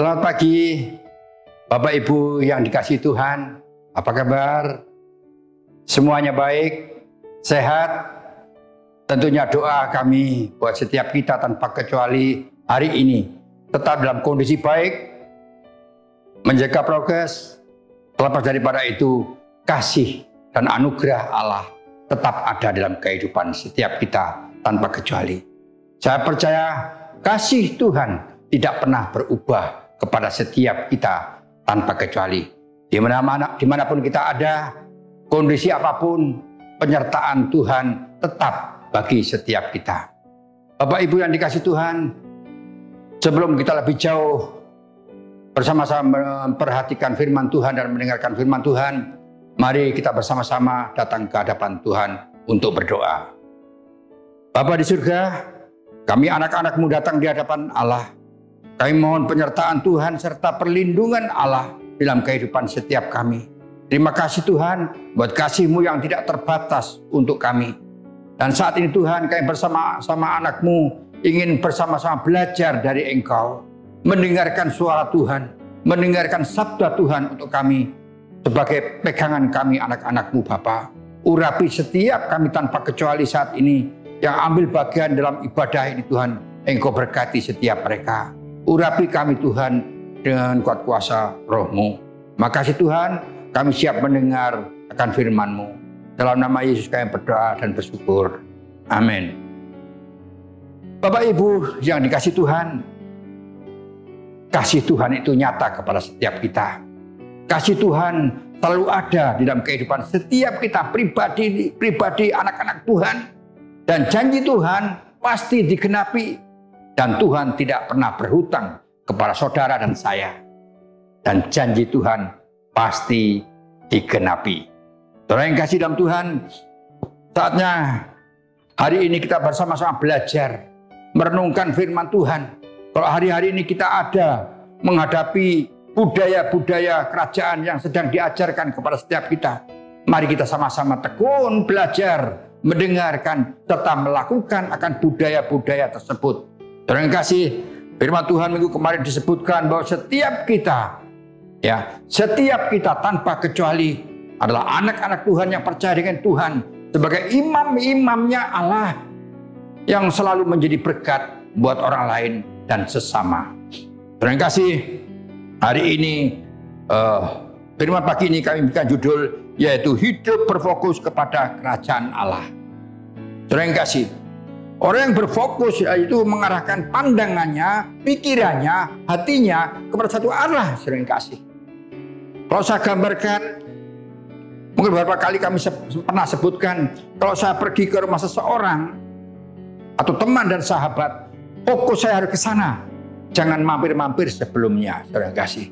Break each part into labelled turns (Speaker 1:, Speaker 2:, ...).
Speaker 1: Selamat pagi, Bapak Ibu yang dikasihi Tuhan. Apa kabar? Semuanya baik, sehat? Tentunya doa kami buat setiap kita tanpa kecuali hari ini tetap dalam kondisi baik, menjaga progres. Terlepas daripada itu, kasih dan anugerah Allah tetap ada dalam kehidupan setiap kita tanpa kecuali. Saya percaya kasih Tuhan tidak pernah berubah kepada setiap kita tanpa kecuali. Dimanapun kita ada, kondisi apapun, penyertaan Tuhan tetap bagi setiap kita. Bapak Ibu yang dikasihi Tuhan, sebelum kita lebih jauh bersama-sama memperhatikan firman Tuhan dan mendengarkan firman Tuhan, mari kita bersama-sama datang ke hadapan Tuhan untuk berdoa. Bapa di surga, kami anak-anak-Mu datang di hadapan Allah. Kami mohon penyertaan Tuhan serta perlindungan Allah dalam kehidupan setiap kami. Terima kasih Tuhan buat kasih-Mu yang tidak terbatas untuk kami. Dan saat ini Tuhan, kami bersama-sama anak-Mu ingin bersama-sama belajar dari Engkau. Mendengarkan suara Tuhan, mendengarkan sabda Tuhan untuk kami. Sebagai pegangan kami anak-anak-Mu Bapa. Urapi setiap kami tanpa kecuali saat ini. Yang ambil bagian dalam ibadah ini Tuhan. Engkau berkati setiap mereka. Urapi kami Tuhan dengan kuat kuasa Roh-Mu. Makasih Tuhan, kami siap mendengar akan firman-Mu. Dalam nama Yesus kami berdoa dan bersyukur. Amin. Bapak Ibu yang dikasihi Tuhan, kasih Tuhan itu nyata kepada setiap kita. Kasih Tuhan selalu ada di dalam kehidupan setiap kita pribadi anak-anak Tuhan. Dan janji Tuhan pasti digenapi. Dan Tuhan tidak pernah berhutang kepada saudara dan saya. Dan janji Tuhan pasti digenapi. Saudara yang kasih dalam Tuhan, saatnya hari ini kita bersama-sama belajar, merenungkan firman Tuhan. Kalau hari-hari ini kita ada menghadapi budaya-budaya kerajaan yang sedang diajarkan kepada setiap kita, mari kita sama-sama tekun belajar, mendengarkan, serta melakukan akan budaya-budaya tersebut. Saudara yang kasih, firman Tuhan minggu kemarin disebutkan bahwa setiap kita tanpa kecuali adalah anak-anak Tuhan yang percaya dengan Tuhan sebagai imam-imamnya Allah yang selalu menjadi berkat buat orang lain dan sesama. Saudara yang kasih, hari ini firman pagi ini kami berikan judul yaitu hidup berfokus kepada kerajaan Allah. Saudara yang kasih, orang yang berfokus yaitu mengarahkan pandangannya, pikirannya, hatinya kepada satu arah. Saudara yang kasih, kalau saya gambarkan, mungkin beberapa kali kami pernah sebutkan, kalau saya pergi ke rumah seseorang atau teman dan sahabat, fokus saya harus ke sana. Jangan mampir-mampir sebelumnya, saudara yang kasih.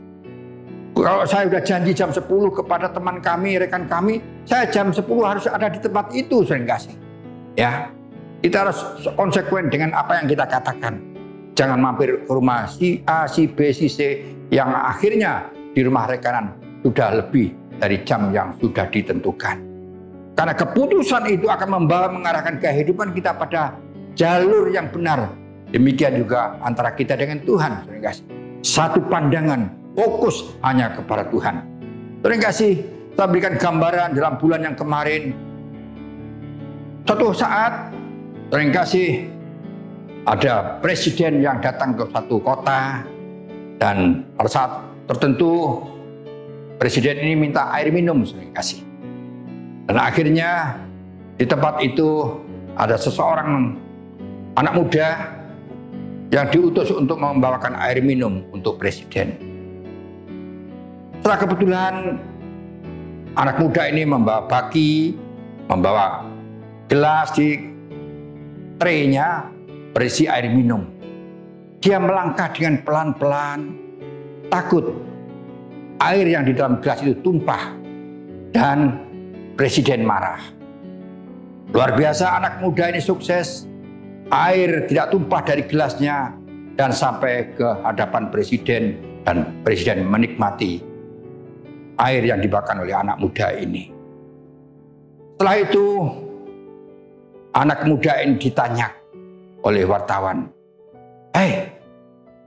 Speaker 1: Kalau saya sudah janji jam 10 kepada teman kami, rekan kami, saya jam 10 harus ada di tempat itu, saudara yang kasih. Ya, kita harus konsekuen dengan apa yang kita katakan. Jangan mampir ke rumah si A, si B, si C, yang akhirnya di rumah rekanan sudah lebih dari jam yang sudah ditentukan. Karena keputusan itu akan mengarahkan kehidupan kita pada jalur yang benar. Demikian juga antara kita dengan Tuhan. Satu pandangan, fokus hanya kepada Tuhan. Terima kasih, saya berikan gambaran dalam bulan yang kemarin. Suatu saat, terima kasih, ada presiden yang datang ke satu kota. Dan pada saat tertentu, presiden ini minta air minum, terima kasih. Dan akhirnya di tempat itu ada seseorang anak muda yang diutus untuk membawakan air minum untuk presiden. Setelah kebetulan anak muda ini membawa baki, membawa gelas di traynya berisi air minum. Dia melangkah dengan pelan-pelan, takut air yang di dalam gelas itu tumpah dan presiden marah. Luar biasa anak muda ini sukses. Air tidak tumpah dari gelasnya dan sampai ke hadapan presiden, dan presiden menikmati air yang dibawakan oleh anak muda ini. Setelah itu anak muda ini ditanya oleh wartawan,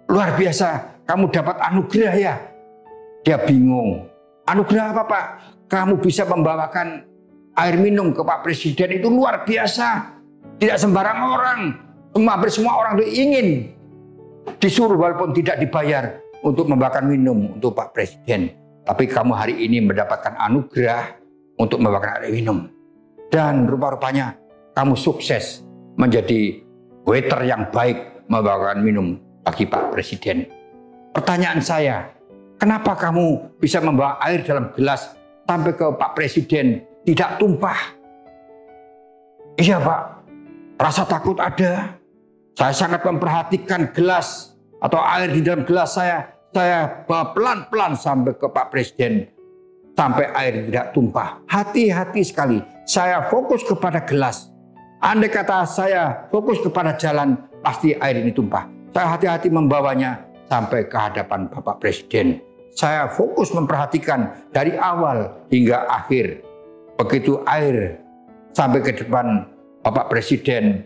Speaker 1: luar biasa kamu dapat anugerah ya? Dia bingung. Anugerah apa Pak? Kamu bisa membawakan air minum ke Pak Presiden, itu luar biasa. Tidak sembarang orang. Hampir semua orang itu ingin disuruh walaupun tidak dibayar untuk membawakan minum untuk Pak Presiden. Tapi kamu hari ini mendapatkan anugerah untuk membawakan air minum. Dan rupa-rupanya kamu sukses menjadi waiter yang baik membawakan minum bagi Pak Presiden. Pertanyaan saya, kenapa kamu bisa membawa air dalam gelas sampai ke Pak Presiden tidak tumpah? Iya Pak, rasa takut ada. Saya sangat memperhatikan gelas atau air di dalam gelas saya. Saya bawa pelan-pelan sampai ke Pak Presiden. Sampai air tidak tumpah. Hati-hati sekali. Saya fokus kepada gelas. Andai kata saya fokus kepada jalan, pasti air ini tumpah. Saya hati-hati membawanya sampai ke hadapan Bapak Presiden. Saya fokus memperhatikan dari awal hingga akhir. Begitu air sampai ke depan Bapak Presiden,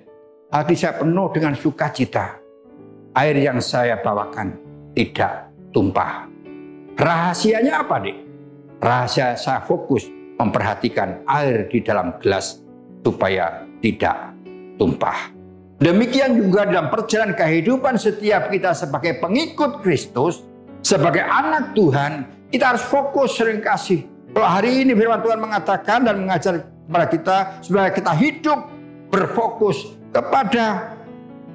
Speaker 1: hati saya penuh dengan sukacita. Air yang saya bawakan tidak tumpah. Rahasianya apa, Dik? Rahasia saya fokus memperhatikan air di dalam gelas supaya tidak tumpah. Demikian juga dalam perjalanan kehidupan setiap kita sebagai pengikut Kristus, sebagai anak Tuhan, kita harus fokus sering kasih. Kalau hari ini firman Tuhan mengatakan dan mengajar kepada kita supaya kita hidup berfokus kepada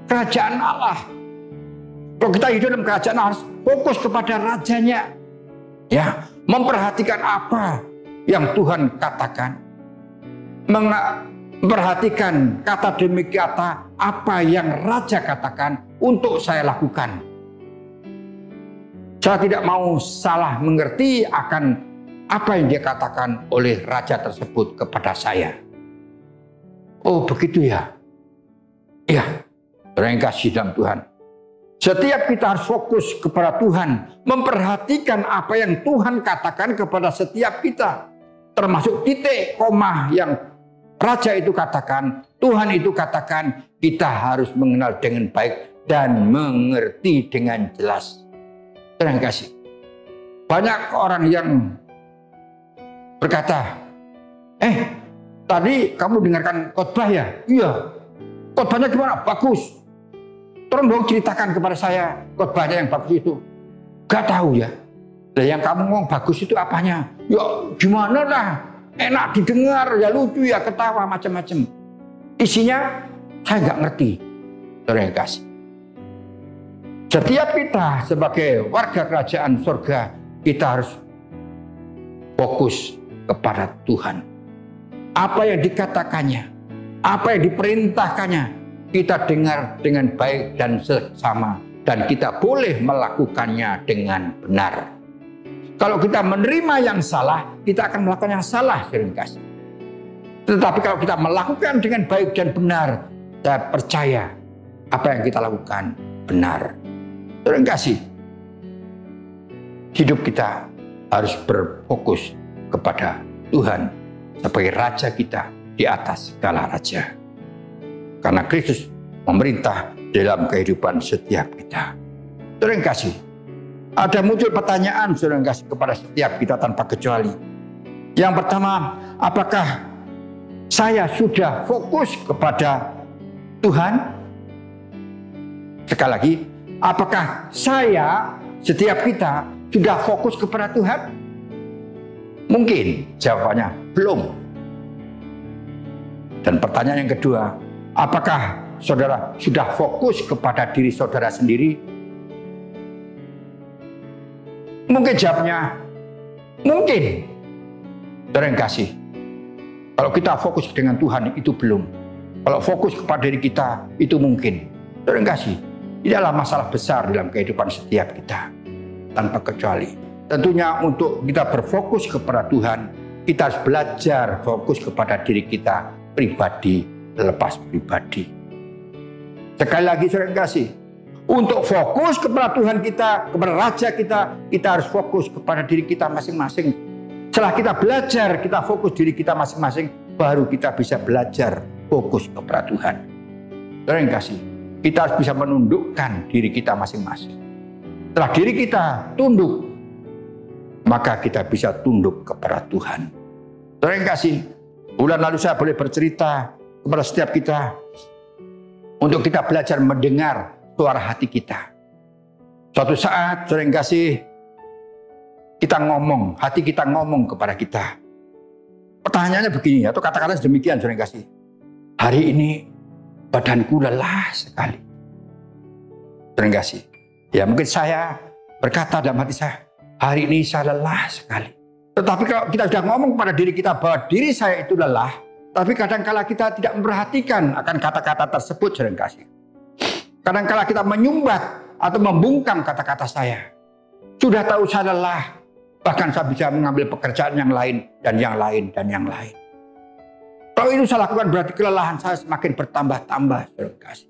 Speaker 1: kerajaan Allah. Kalau kita hidup dalam kerajaan Allah, harus fokus kepada rajanya. Ya, memperhatikan apa yang Tuhan katakan. Memperhatikan kata demi kata apa yang Raja katakan untuk saya lakukan. Saya tidak mau salah mengerti akan apa yang dia katakan oleh Raja tersebut kepada saya. Oh begitu ya. Iya, orang yang kasih dalam Tuhan. Setiap kita harus fokus kepada Tuhan. Memperhatikan apa yang Tuhan katakan kepada setiap kita. Termasuk titik koma yang Raja itu katakan, Tuhan itu katakan, kita harus mengenal dengan baik dan mengerti dengan jelas. Terima kasih. Banyak orang yang berkata, tadi kamu dengarkan khotbah ya? Iya. Khotbahnya gimana? Bagus. Tolong dong ceritakan kepada saya khotbahnya yang bagus itu. Gak tahu ya. Dan yang kamu ngomong bagus itu apanya? Ya gimana lah. Enak didengar, ya lucu ya, ketawa macam-macam. Isinya saya nggak ngerti. Terima kasih. Setiap kita sebagai warga kerajaan surga, kita harus fokus kepada Tuhan. Apa yang dikatakannya, apa yang diperintahkannya, kita dengar dengan baik dan seksama. Dan kita boleh melakukannya dengan benar. Kalau kita menerima yang salah, kita akan melakukan yang salah, sering kasih. Tetapi kalau kita melakukan dengan baik dan benar, saya percaya apa yang kita lakukan benar. Sering kasih. Hidup kita harus berfokus kepada Tuhan sebagai Raja kita di atas segala raja. Karena Kristus memerintah dalam kehidupan setiap kita. Sering kasih. Ada muncul pertanyaan saudara kasih kepada setiap kita tanpa kecuali. Yang pertama, apakah saya sudah fokus kepada Tuhan? Sekali lagi, apakah saya, setiap kita sudah fokus kepada Tuhan? Mungkin jawabannya belum. Dan pertanyaan yang kedua, apakah saudara sudah fokus kepada diri saudara sendiri? Mungkin jawabnya, mungkin. Saudara yang kasih, kalau kita fokus dengan Tuhan itu belum. Kalau fokus kepada diri kita itu mungkin. Saudara yang kasih, ini adalah masalah besar dalam kehidupan setiap kita. Tanpa kecuali. Tentunya untuk kita berfokus kepada Tuhan, kita harus belajar fokus kepada diri kita pribadi, lepas pribadi. Sekali lagi saudara yang kasih, untuk fokus kepada Tuhan kita, kepada Raja kita, kita harus fokus kepada diri kita masing-masing. Setelah kita belajar, kita fokus diri kita masing-masing, baru kita bisa belajar fokus kepada Tuhan. Saudara yang kasih, kita harus bisa menundukkan diri kita masing-masing. Setelah diri kita tunduk, maka kita bisa tunduk kepada Tuhan. Saudara yang kasih, bulan lalu saya boleh bercerita kepada setiap kita untuk kita belajar mendengar suara hati kita. Suatu saat, saudara yang kasih, kita ngomong, hati kita ngomong kepada kita. Pertanyaannya begini, atau kata-kata demikian, saudara yang kasih. Hari ini badanku lelah sekali. Saudara yang kasih. Ya mungkin saya berkata dalam hati saya, hari ini saya lelah sekali. Tetapi kalau kita sudah ngomong pada diri kita bahwa diri saya itu lelah, tapi kadang-kala kita tidak memperhatikan akan kata-kata tersebut, saudara yang kasih. Kadang-kala kita menyumbat atau membungkam kata-kata saya. Sudah tahu saya lelah, bahkan saya bisa mengambil pekerjaan yang lain, dan yang lain, dan yang lain. Kalau itu saya lakukan berarti kelelahan saya semakin bertambah-tambah, saudara yang kasih.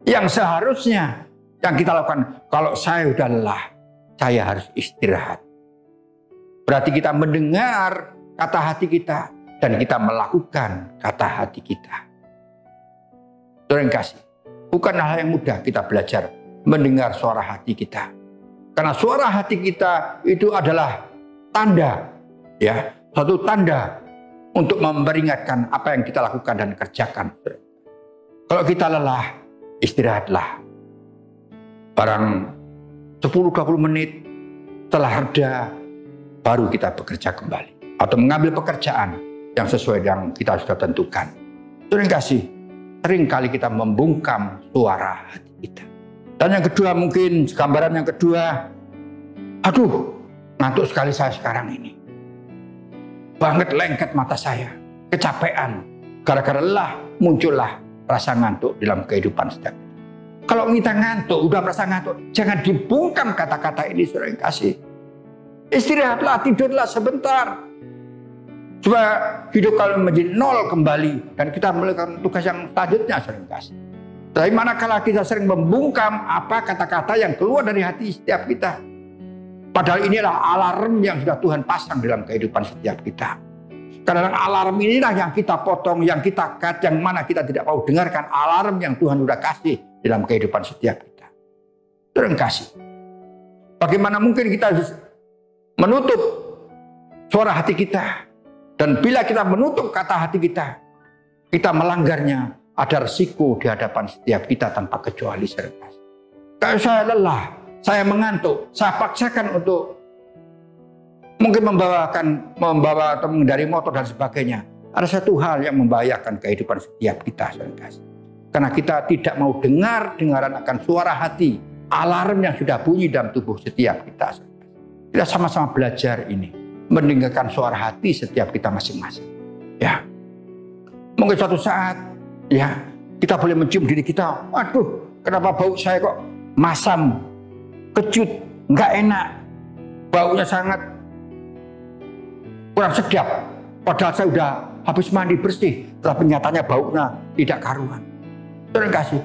Speaker 1: Yang seharusnya yang kita lakukan, kalau saya sudah lelah, saya harus istirahat. Berarti kita mendengar kata hati kita dan kita melakukan kata hati kita. Saudara yang kasih, bukan hal yang mudah kita belajar mendengar suara hati kita. Karena suara hati kita itu adalah tanda, ya, satu tanda untuk memperingatkan apa yang kita lakukan dan kerjakan. Kalau kita lelah, istirahatlah. Barang 10-20 menit setelah reda, baru kita bekerja kembali. Atau mengambil pekerjaan yang sesuai yang kita sudah tentukan. Saudara yang kasih, seringkali kita membungkam suara hati kita. Dan yang kedua mungkin, gambaran yang kedua, aduh, ngantuk sekali saya sekarang ini. Banget lengket mata saya, kecapean. Gara-gara lelah, muncullah rasa ngantuk dalam kehidupan setiap kita. Kalau kita ngantuk, udah merasa ngantuk, jangan dibungkam kata-kata ini, saudara yang kasih. Istirahatlah, tidurlah sebentar. Supaya hidup kalian menjadi nol kembali. Dan kita melakukan tugas yang selanjutnya, saudara yang kasih. Tapi manakala kita sering membungkam apa kata-kata yang keluar dari hati setiap kita. Padahal inilah alarm yang sudah Tuhan pasang dalam kehidupan setiap kita. Karena alarm inilah yang kita potong, yang kita cut, yang mana kita tidak mau dengarkan alarm yang Tuhan sudah kasih dalam kehidupan setiap kita. Saudara yang kasih. Bagaimana mungkin kita menutup suara hati kita. Dan bila kita menutup kata hati kita, kita melanggarnya. Ada resiko di hadapan setiap kita tanpa kecuali, saudara yang kasih. Kalau saya lelah, saya mengantuk, saya paksakan untuk mungkin membawa atau mengendari motor dan sebagainya. Ada satu hal yang membahayakan kehidupan setiap kita, saudara yang kasih. Karena kita tidak mau dengaran akan suara hati, alarm yang sudah bunyi dalam tubuh setiap kita. Kita sama-sama belajar ini, mendengarkan suara hati setiap kita masing-masing. Ya, mungkin suatu saat, ya, kita boleh mencium diri kita. Waduh, kenapa bau saya kok masam, kecut, nggak enak, baunya sangat kurang sedap. Padahal saya sudah habis mandi bersih, tapi nyatanya baunya tidak karuan. Saudara yang kasih,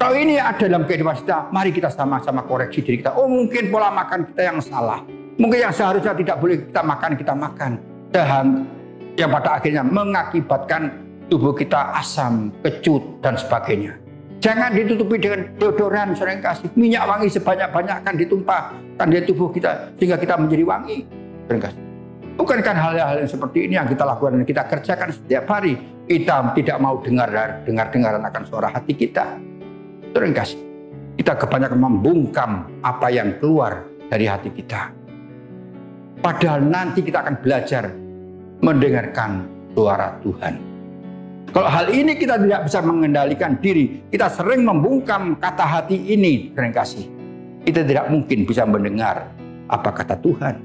Speaker 1: kalau ini ada dalam kehidupan kita, mari kita sama-sama koreksi diri kita. Oh, mungkin pola makan kita yang salah. Mungkin yang seharusnya tidak boleh kita makan. Dan yang pada akhirnya mengakibatkan tubuh kita asam, kecut, dan sebagainya. Jangan ditutupi dengan deodoran, saudara yang kasih. Minyak wangi sebanyak-banyak akan ditumpahkan di tubuh kita sehingga kita menjadi wangi, saudara yang kasih. Bukankah hal-hal yang seperti ini yang kita lakukan dan kita kerjakan setiap hari? Kita tidak mau dengar-dengaran akan suara hati kita. Saudara yang kasih, kita kebanyakan membungkam apa yang keluar dari hati kita. Padahal nanti kita akan belajar mendengarkan suara Tuhan. Kalau hal ini kita tidak bisa mengendalikan diri, kita sering membungkam kata hati ini, saudara yang kasih. Kita tidak mungkin bisa mendengar apa kata Tuhan.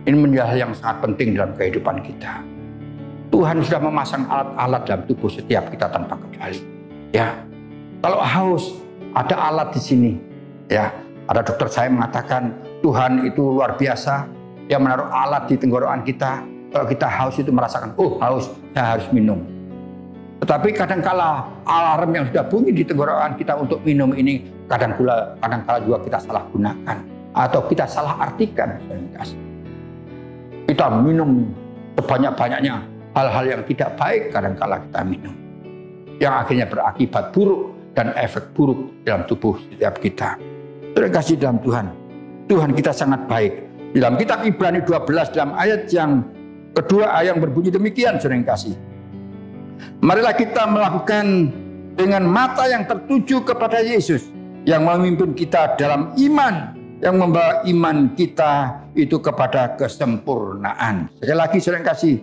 Speaker 1: Ini menjadi hal yang sangat penting dalam kehidupan kita. Tuhan sudah memasang alat-alat dalam tubuh setiap kita tanpa kecuali. Ya, kalau haus ada alat di sini. Ya, ada dokter saya mengatakan Tuhan itu luar biasa. Dia menaruh alat di tenggorokan kita. Kalau kita haus itu merasakan, oh haus, saya harus minum. Tetapi kadangkala alarm yang sudah bunyi di tenggorokan kita untuk minum ini kadangkala juga kita salah gunakan atau kita salah artikan. Kita minum sebanyak-banyaknya. Hal-hal yang tidak baik kadangkala kita minum. Yang akhirnya berakibat buruk dan efek buruk dalam tubuh setiap kita. Terima kasih dalam Tuhan. Tuhan kita sangat baik. Dalam kitab Ibrani 12 dalam ayat yang kedua ayat yang berbunyi demikian, saudara yang kasih. Marilah kita melakukan dengan mata yang tertuju kepada Yesus yang memimpin kita dalam iman, yang membawa iman kita itu kepada kesempurnaan. Sekali lagi saudara yang kasih,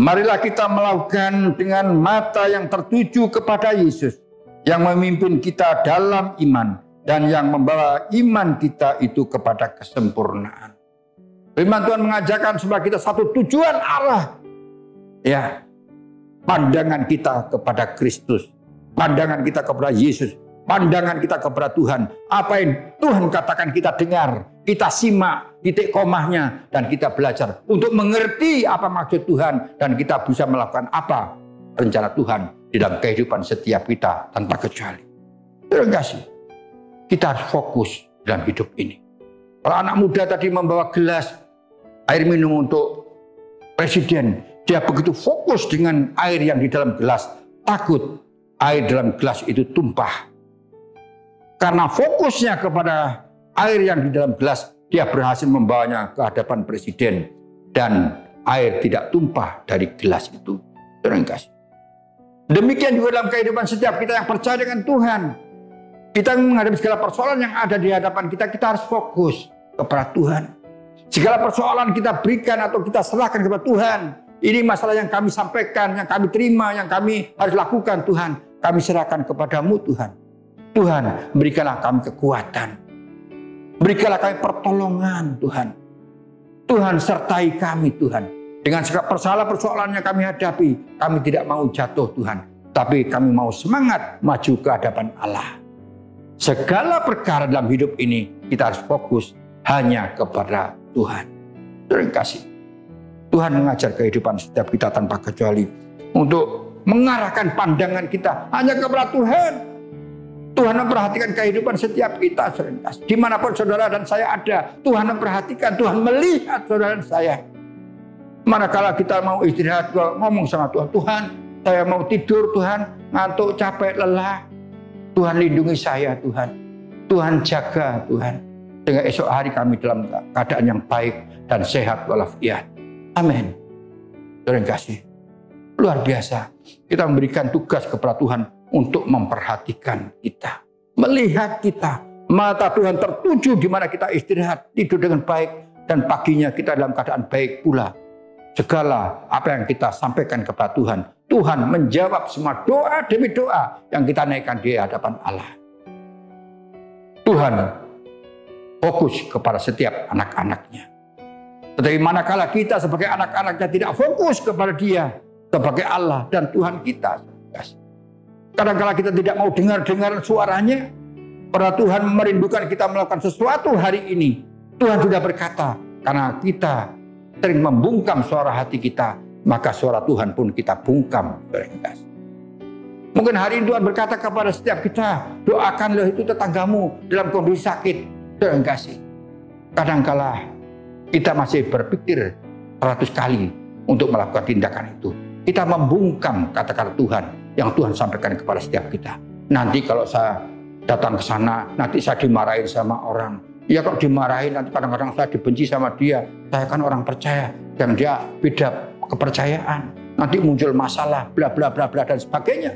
Speaker 1: marilah kita melakukan dengan mata yang tertuju kepada Yesus yang memimpin kita dalam iman dan yang membawa iman kita itu kepada kesempurnaan. Firman Tuhan mengajarkan supaya kita satu tujuan arah, ya, pandangan kita kepada Kristus, pandangan kita kepada Yesus, pandangan kita kepada Tuhan. Apa yang Tuhan katakan kita dengar, kita simak titik komahnya, dan kita belajar untuk mengerti apa maksud Tuhan, dan kita bisa melakukan apa rencana Tuhan di dalam kehidupan setiap kita tanpa kecuali. Terima kasih. Kita harus fokus dalam hidup ini. Kalau anak muda tadi membawa gelas air minum untuk presiden, dia begitu fokus dengan air yang di dalam gelas, takut air dalam gelas itu tumpah. Karena fokusnya kepada air yang di dalam gelas, dia berhasil membawanya ke hadapan presiden dan air tidak tumpah dari gelas itu. Terima kasih. Demikian juga dalam kehidupan setiap kita yang percaya dengan Tuhan. Kita menghadapi segala persoalan yang ada di hadapan kita, kita harus fokus kepada Tuhan. Segala persoalan kita berikan atau kita serahkan kepada Tuhan. Ini masalah yang kami sampaikan, yang kami terima, yang kami harus lakukan Tuhan. Kami serahkan kepadamu Tuhan. Tuhan, berikanlah kami kekuatan. Berikanlah kami pertolongan Tuhan. Tuhan sertai kami Tuhan. Dengan segala persoalan yang kami hadapi, kami tidak mau jatuh Tuhan. Tapi kami mau semangat maju ke hadapan Allah. Segala perkara dalam hidup ini kita harus fokus hanya kepada Tuhan. Terima kasih. Tuhan mengajar kehidupan setiap kita tanpa kecuali untuk mengarahkan pandangan kita hanya kepada Tuhan. Tuhan memperhatikan kehidupan setiap kita, saudara. Dimanapun saudara dan saya ada, Tuhan memperhatikan, Tuhan melihat saudara dan saya. Manakala kita mau istirahat, ngomong sama Tuhan, Tuhan, saya mau tidur, Tuhan, ngantuk, capek, lelah. Tuhan lindungi saya, Tuhan. Tuhan jaga, Tuhan. Sehingga esok hari kami dalam keadaan yang baik dan sehat walafiat. Amin. Terima kasih. Luar biasa. Kita memberikan tugas kepada Tuhan untuk memperhatikan kita. Melihat kita. Mata Tuhan tertuju di mana kita istirahat. Tidur dengan baik. Dan paginya kita dalam keadaan baik pula. Segala apa yang kita sampaikan kepada Tuhan. Tuhan menjawab semua doa demi doa yang kita naikkan di hadapan Allah. Tuhan fokus kepada setiap anak-anaknya. Tetapi manakala kita sebagai anak-anaknya tidak fokus kepada Dia sebagai Allah dan Tuhan kita. Kadang-kala kita tidak mau dengar suaranya. Pada Tuhan merindukan kita melakukan sesuatu hari ini. Tuhan sudah berkata, karena kita sering membungkam suara hati kita, maka suara Tuhan pun kita bungkam. Mungkin hari ini Tuhan berkata kepada setiap kita, doakanlah itu tetanggamu dalam kondisi sakit. Tuhan kasih. Kadang-kala kita masih berpikir 100 kali untuk melakukan tindakan itu. Kita membungkam kata-kata Tuhan yang Tuhan sampaikan kepada setiap kita. Nanti kalau saya datang ke sana, nanti saya dimarahin sama orang. Ya kok dimarahin, nanti kadang-kadang saya dibenci sama dia. Saya kan orang percaya dan dia beda kepercayaan. Nanti muncul masalah, bla bla bla bla dan sebagainya.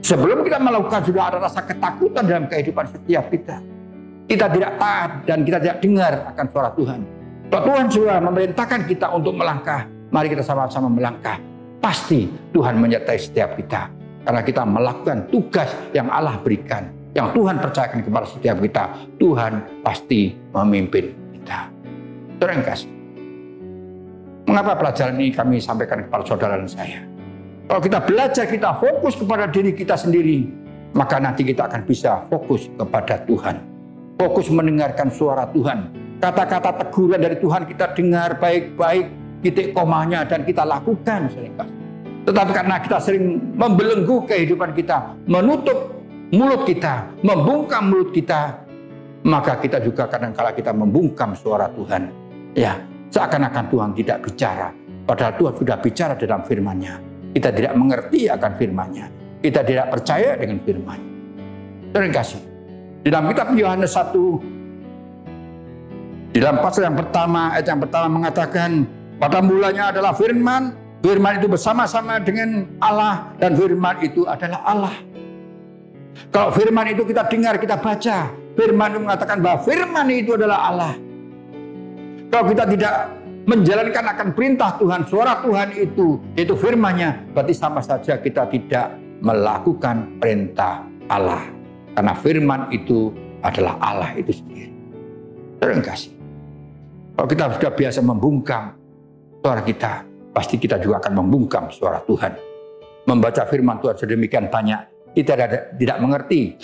Speaker 1: Sebelum kita melakukan sudah ada rasa ketakutan dalam kehidupan setiap kita. Kita tidak taat dan kita tidak dengar akan suara Tuhan. Kalau Tuhan sudah memerintahkan kita untuk melangkah, mari kita sama-sama melangkah. Pasti Tuhan menyertai setiap kita. Karena kita melakukan tugas yang Allah berikan. Yang Tuhan percayakan kepada setiap kita. Tuhan pasti memimpin kita. Terima kasih. Mengapa pelajaran ini kami sampaikan kepada saudara dan saya? Kalau kita belajar, kita fokus kepada diri kita sendiri, maka nanti kita akan bisa fokus kepada Tuhan. Fokus mendengarkan suara Tuhan. Kata-kata teguran dari Tuhan kita dengar baik-baik, titik komanya dan kita lakukan seringkali. Tetapi karena kita sering membelenggu kehidupan kita, menutup mulut kita, membungkam mulut kita, maka kita juga kadang-kala kita membungkam suara Tuhan. Ya, seakan-akan Tuhan tidak bicara. Padahal Tuhan sudah bicara dalam firman-Nya. Kita tidak mengerti akan firman-Nya. Kita tidak percaya dengan firman-Nya. Terima kasih. Di dalam kitab Yohanes 1, di dalam pasal yang pertama, ayat yang pertama mengatakan, pada mulanya adalah firman, firman itu bersama-sama dengan Allah, dan firman itu adalah Allah. Kalau firman itu kita dengar, kita baca, firman itu mengatakan bahwa firman itu adalah Allah. Kalau kita tidak menjalankan akan perintah Tuhan, suara Tuhan itu, yaitu firman-Nya, berarti sama saja kita tidak melakukan perintah Allah. Karena firman itu adalah Allah itu sendiri. Terima kasih. Kalau kita sudah biasa membungkam suara kita, pasti kita juga akan membungkam suara Tuhan. Membaca firman Tuhan sedemikian banyak, kita tidak mengerti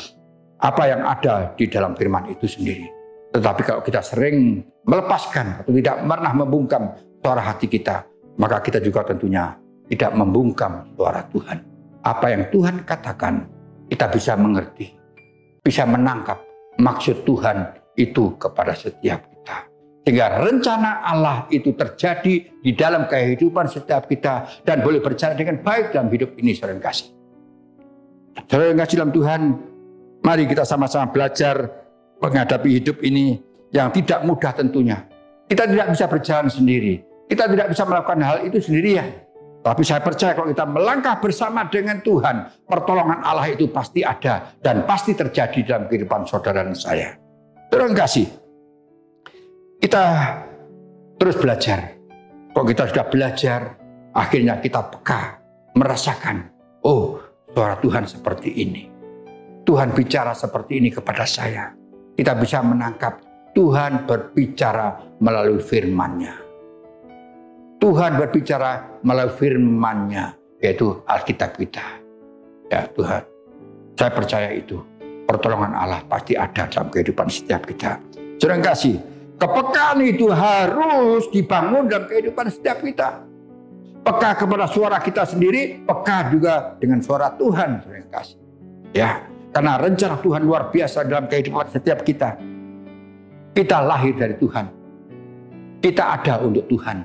Speaker 1: apa yang ada di dalam firman itu sendiri. Tetapi kalau kita sering melepaskan atau tidak pernah membungkam suara hati kita, maka kita juga tentunya tidak membungkam suara Tuhan. Apa yang Tuhan katakan, kita bisa mengerti, bisa menangkap maksud Tuhan itu kepada setiap kita. Sehingga rencana Allah itu terjadi di dalam kehidupan setiap kita dan boleh berjalan dengan baik dalam hidup ini, saudara kasih. Saudara kasih dalam Tuhan, mari kita sama-sama belajar menghadapi hidup ini yang tidak mudah tentunya. Kita tidak bisa berjalan sendiri. Kita tidak bisa melakukan hal itu sendirian. Tapi saya percaya kalau kita melangkah bersama dengan Tuhan, pertolongan Allah itu pasti ada dan pasti terjadi dalam kehidupan saudara dan saya. Terima kasih. Kita terus belajar. Kalau kita sudah belajar, akhirnya kita peka, merasakan, oh, suara Tuhan seperti ini. Tuhan bicara seperti ini kepada saya. Kita bisa menangkap Tuhan berbicara melalui firman-Nya. Tuhan berbicara melalui firman-Nya, yaitu Alkitab kita. Ya Tuhan, saya percaya itu. Pertolongan Allah pasti ada dalam kehidupan setiap kita. Saudara kasih, kepekaan itu harus dibangun dalam kehidupan setiap kita. Peka kepada suara kita sendiri, peka juga dengan suara Tuhan, saudara kasih. Ya. Karena rencana Tuhan luar biasa dalam kehidupan setiap kita. Kita lahir dari Tuhan. Kita ada untuk Tuhan.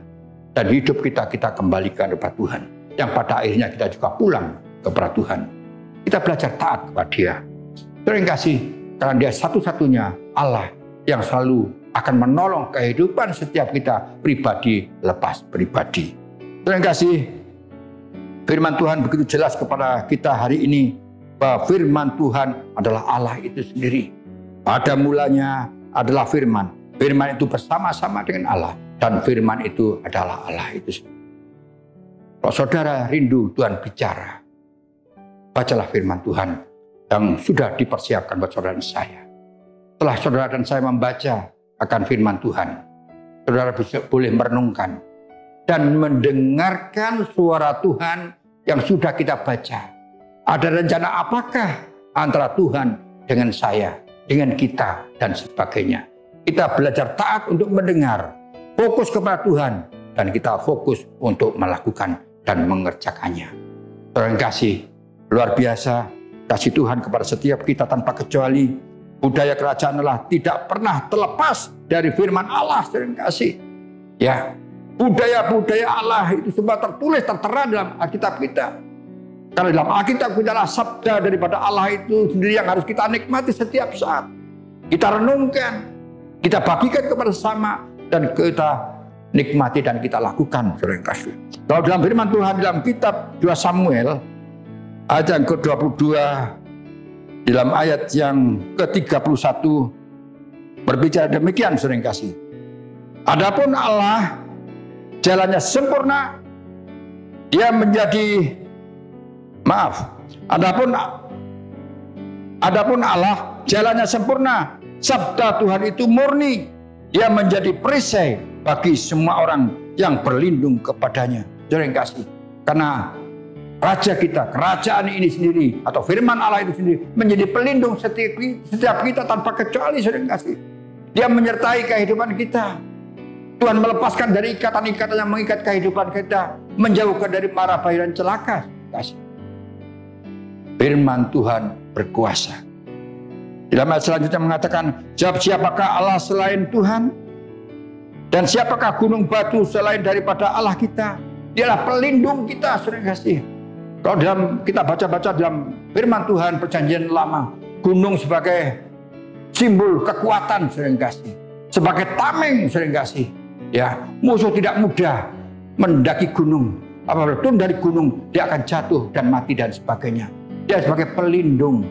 Speaker 1: Dan hidup kita kembalikan kepada Tuhan. Yang pada akhirnya kita juga pulang kepada Tuhan. Kita belajar taat kepada Dia. Terima kasih. Karena Dia satu-satunya Allah yang selalu akan menolong kehidupan setiap kita pribadi lepas pribadi. Terima kasih. Firman Tuhan begitu jelas kepada kita hari ini. Bahwa firman Tuhan adalah Allah itu sendiri. Pada mulanya adalah firman. Firman itu bersama-sama dengan Allah. Dan firman itu adalah Allah itu sendiri. Kalau saudara rindu Tuhan bicara, bacalah firman Tuhan yang sudah dipersiapkan buat saudara dan saya. Setelah saudara dan saya membaca akan firman Tuhan, saudara bisa boleh merenungkan dan mendengarkan suara Tuhan yang sudah kita baca. Ada rencana apakah antara Tuhan dengan saya, dengan kita, dan sebagainya. Kita belajar taat untuk mendengar, fokus kepada Tuhan, dan kita fokus untuk melakukan dan mengerjakannya. Terima kasih, luar biasa, kasih Tuhan kepada setiap kita tanpa kecuali. Budaya kerajaan Allah tidak pernah terlepas dari firman Allah, terima kasih. Ya, budaya-budaya Allah itu semua tertulis, tertera dalam Alkitab kita. Karena dalam Alkitab kita adalah sabda daripada Allah itu sendiri yang harus kita nikmati setiap saat. Kita renungkan, kita bagikan kepada sesama, dan kita nikmati dan kita lakukan. Kalau dalam firman Tuhan dalam kitab 2 Samuel, ayat yang ke-22, dalam ayat yang ke-31, berbicara demikian, saudara yang kasih. Adapun Allah, jalannya sempurna, Dia menjadi Adapun Allah jalannya sempurna, sabda Tuhan itu murni, Dia menjadi perisai bagi semua orang yang berlindung kepadanya. Saudara yang kasih, karena Raja kita, kerajaan ini sendiri atau firman Allah itu sendiri menjadi pelindung setiap kita tanpa kecuali, saudara yang kasih. Dia menyertai kehidupan kita. Tuhan melepaskan dari ikatan-ikatan yang mengikat kehidupan kita, menjauhkan dari mara bahaya dan celaka. Kasih. Firman Tuhan berkuasa. Dalam ayat selanjutnya mengatakan, jawab, siapakah Allah selain Tuhan? Dan siapakah gunung batu selain daripada Allah kita? Dialah pelindung kita, saudara kasih. Kalau kita baca-baca dalam firman Tuhan perjanjian lama, gunung sebagai simbol kekuatan sering kasih, sebagai tameng sering kasih. Ya, musuh tidak mudah mendaki gunung. Apabila turun dari gunung, dia akan jatuh dan mati dan sebagainya. Dia sebagai pelindung.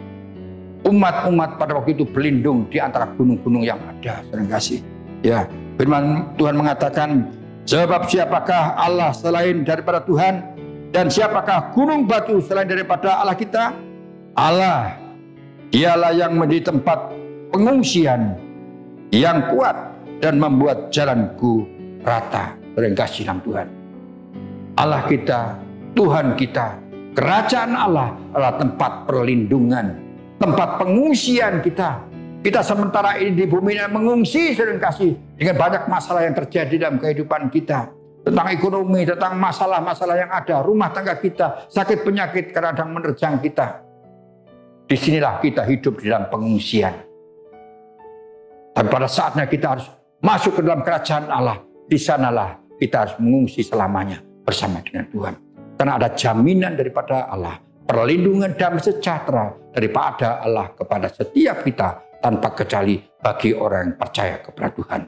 Speaker 1: Umat-umat pada waktu itu berlindung di antara gunung-gunung yang ada, sering kasih. Ya, firman Tuhan mengatakan, sebab siapakah Allah selain daripada Tuhan, dan siapakah gunung batu selain daripada Allah kita? Allah, dialah yang menjadi tempat pengungsian yang kuat dan membuat jalanku rata. Sering kasih dalam Tuhan. Allah kita, Tuhan kita, kerajaan Allah adalah tempat perlindungan, tempat pengungsian kita. Kita sementara ini di bumi ini mengungsi, sering kasih, dengan banyak masalah yang terjadi dalam kehidupan kita. Tentang ekonomi, tentang masalah-masalah yang ada, rumah tangga kita, sakit penyakit kadang menerjang kita. Disinilah kita hidup di dalam pengungsian. Tapi pada saatnya kita harus masuk ke dalam kerajaan Allah. Di sanalah kita harus mengungsi selamanya bersama dengan Tuhan. Karena ada jaminan daripada Allah, perlindungan damai sejahtera daripada Allah kepada setiap kita tanpa kecuali bagi orang yang percaya kepada Tuhan.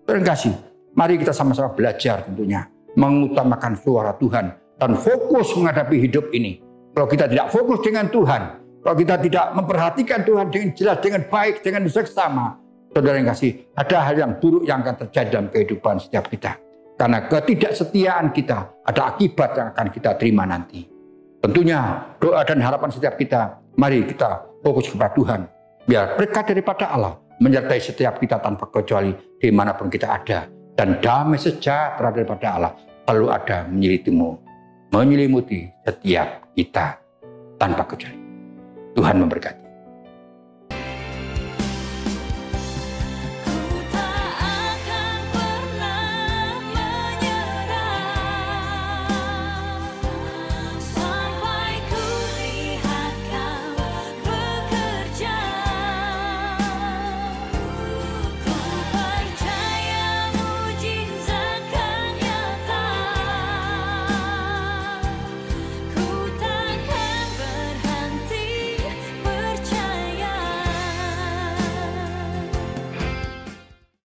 Speaker 1: Terima kasih. Mari kita sama-sama belajar tentunya mengutamakan suara Tuhan dan fokus menghadapi hidup ini. Kalau kita tidak fokus dengan Tuhan, kalau kita tidak memperhatikan Tuhan dengan jelas, dengan baik, dengan seksama, saudara yang kasih, ada hal yang buruk yang akan terjadi dalam kehidupan setiap kita. Karena ketidaksetiaan kita ada akibat yang akan kita terima nanti. Tentunya doa dan harapan setiap kita, mari kita fokus kepada Tuhan. Biar berkat daripada Allah menyertai setiap kita tanpa kecuali dimanapun kita ada. Dan damai sejahtera daripada Allah selalu ada menyelimuti setiap kita tanpa kecuali. Tuhan memberkati.